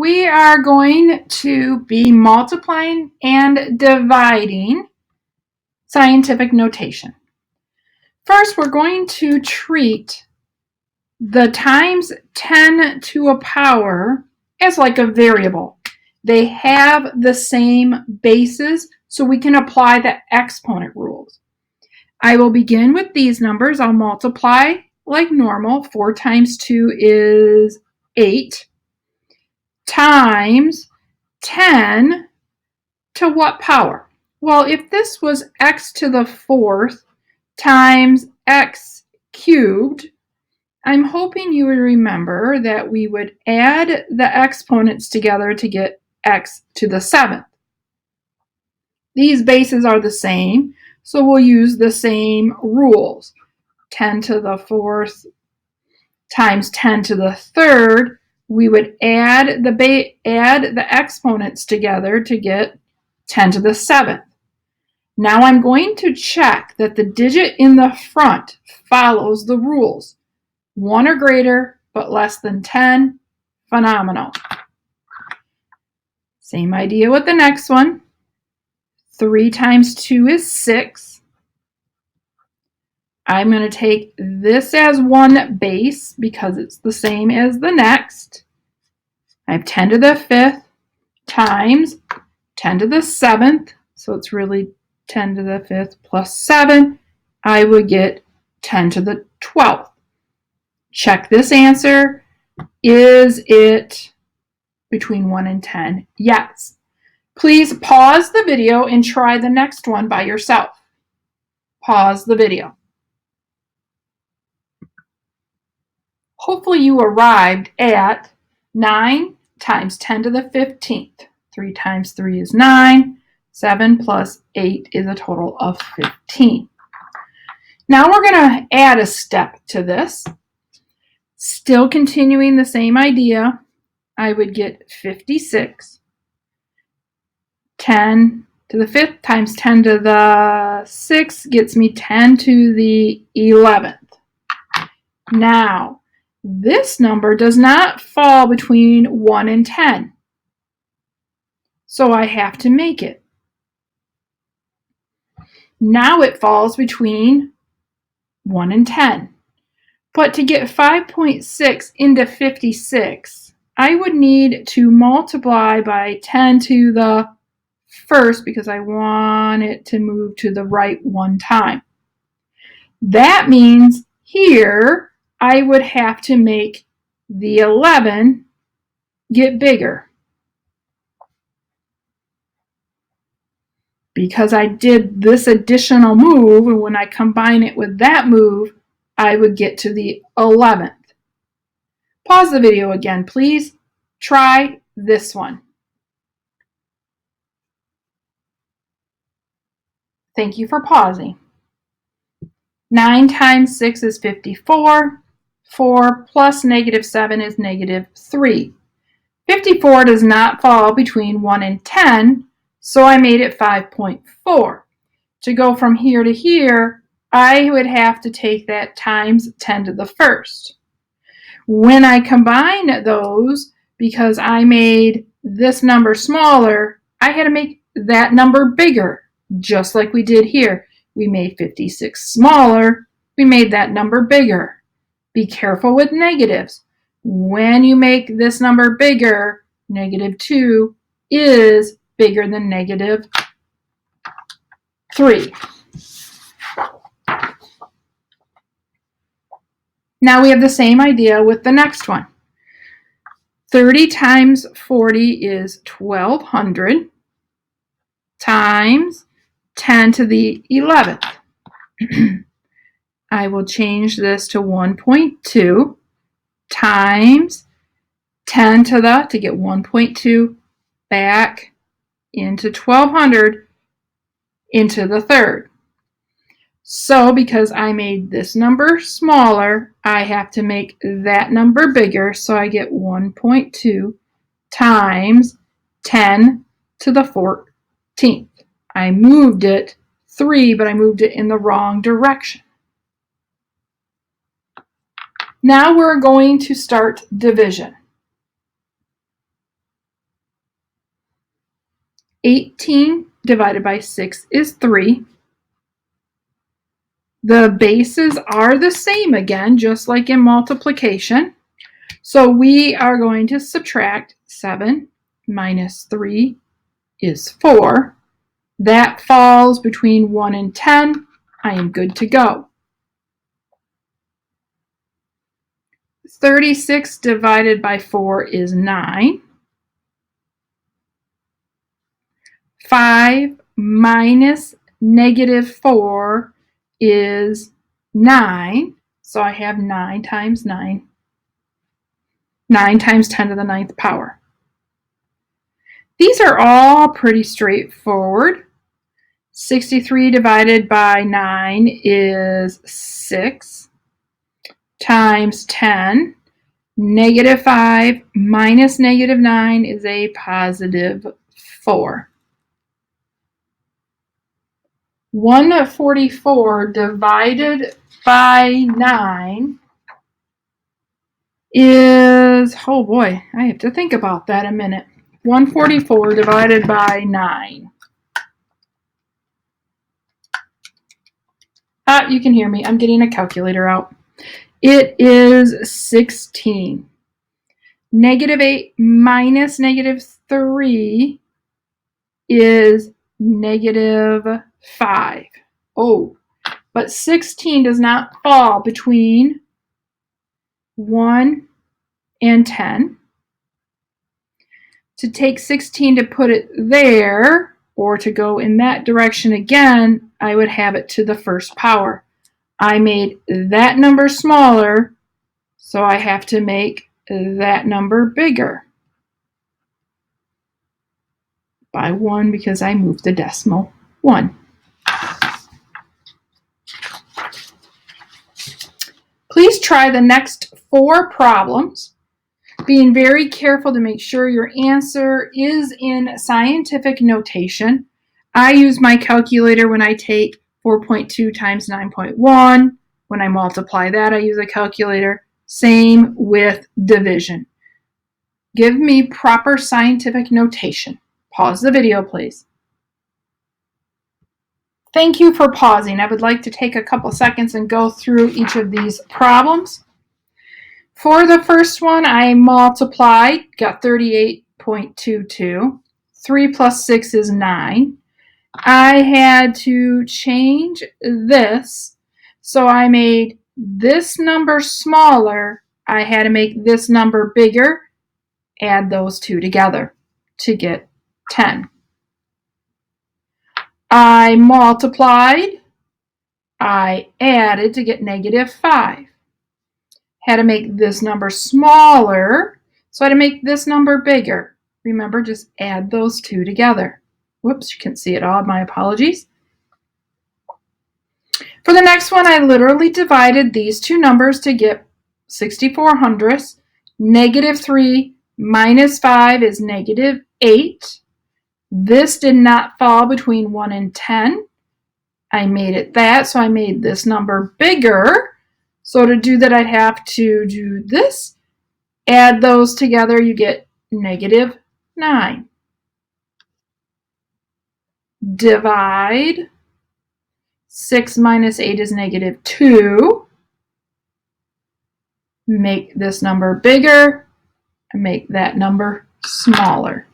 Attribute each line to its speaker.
Speaker 1: we are going to be multiplying and dividing scientific notation. First, we're going to treat the times 10 to a power as like a variable. They have the same bases, so we can apply the exponent rules. I will begin with these numbers. I'll multiply like normal. 4 times 2 is 8. Times 10 to what power? Well, if this was x to the 4th times x cubed, I'm hoping you would remember that we would add the exponents together to get x to the 7th. These bases are the same, so we'll use the same rules. 10 to the 4th times 10 to the 3rd, we would add the exponents together to get 10 to the 7th. Now I'm going to check that the digit in the front follows the rules. 1 or greater, but less than 10, phenomenal. Same idea with the next one. 3 times 2 is 6. I'm going to take this as one base because it's the same as the next. I have 10 to the 5th times 10 to the 7th, so it's really 10 to the 5th plus 7. I would get 10 to the 12th. Check this answer. Is it between 1 and 10? Yes. Please pause the video and try the next one by yourself. Pause the video. Hopefully you arrived at 9 times 10 to the 15th. 3 times 3 is 9. 7 plus 8 is a total of 15. Now we're going to add a step to this. Still continuing the same idea, I would get 56. 10 to the 5th times 10 to the 6th gets me 10 to the 11th. Now, this number does not fall between 1 and 10. So I have to make it. Now it falls between 1 and 10. But to get 5.6 into 56, I would need to multiply by 10 to the 1st because I want it to move to the right one time. That means here I would have to make the 11 get bigger. Because I did this additional move, and when I combine it with that move, I would get to the 11th. Pause the video again, please. Try this one. Thank you for pausing. 9 times 6 is 54. 4 plus negative 7 is negative 3. 54 does not fall between 1 and 10, so I made it 5.4. To go from here to here, I would have to take that times 10 to the 1st. When I combine those, because I made this number smaller, I had to make that number bigger, just like we did here. We made 56 smaller, we made that number bigger. Be careful with negatives. When you make this number bigger, negative 2 is bigger than negative 3. Now we have the same idea with the next one. 30 times 40 is 1200 times 10 to the 11th. I will change this to 1.2 times 10 to get 1.2 back into 1200 into the 3rd. So because I made this number smaller, I have to make that number bigger, so I get 1.2 times 10 to the 14th. I moved it 3, but I moved it in the wrong direction. Now we're going to start division. 18 divided by 6 is 3. The bases are the same again, just like in multiplication. So we are going to subtract 7 minus 3 is 4. That falls between 1 and 10. I am good to go. 36 divided by 4 is 9. 5 minus negative 4 is 9. So I have 9 times 9. 9 times 10 to the 9th power. These are all pretty straightforward. 63 divided by 9 is 6 times 10. Negative 5 minus negative 9 is a positive 4. 144 divided by 9 is, oh boy, I have to think about that a minute. 144 divided by 9. You can hear me. I'm getting a calculator out. It is 16. Negative 8 minus negative 3 is negative 5. Oh, but 16 does not fall between 1 and 10. To take 16 to put it there, or to go in that direction again, I would have it to the first power. I made that number smaller, so I have to make that number bigger by 1 because I moved the decimal 1. Please try the next 4 problems, being very careful to make sure your answer is in scientific notation. I use my calculator when I take 4.2 times 9.1. When I multiply that, I use a calculator. Same with division. Give me proper scientific notation. Pause the video, please. Thank you for pausing. I would like to take a couple seconds and go through each of these problems. For the first one, I multiplied, got 38.22. 3 plus 6 is 9. I had to change this, so I made this number smaller. I had to make this number bigger, add those two together to get 10. I multiplied, I added to get negative 5. Had to make this number smaller, so I had to make this number bigger. Remember, just add those two together. Whoops, you can't see it all, my apologies. For the next one, I literally divided these two numbers to get 64 hundredths. Negative 3 minus 5 is negative 8. This did not fall between 1 and 10. I made it that, so I made this number bigger. So to do that, I'd have to do this. Add those together, you get negative 9. Divide. 6 minus 8 is negative 2. Make this number bigger and make that number smaller.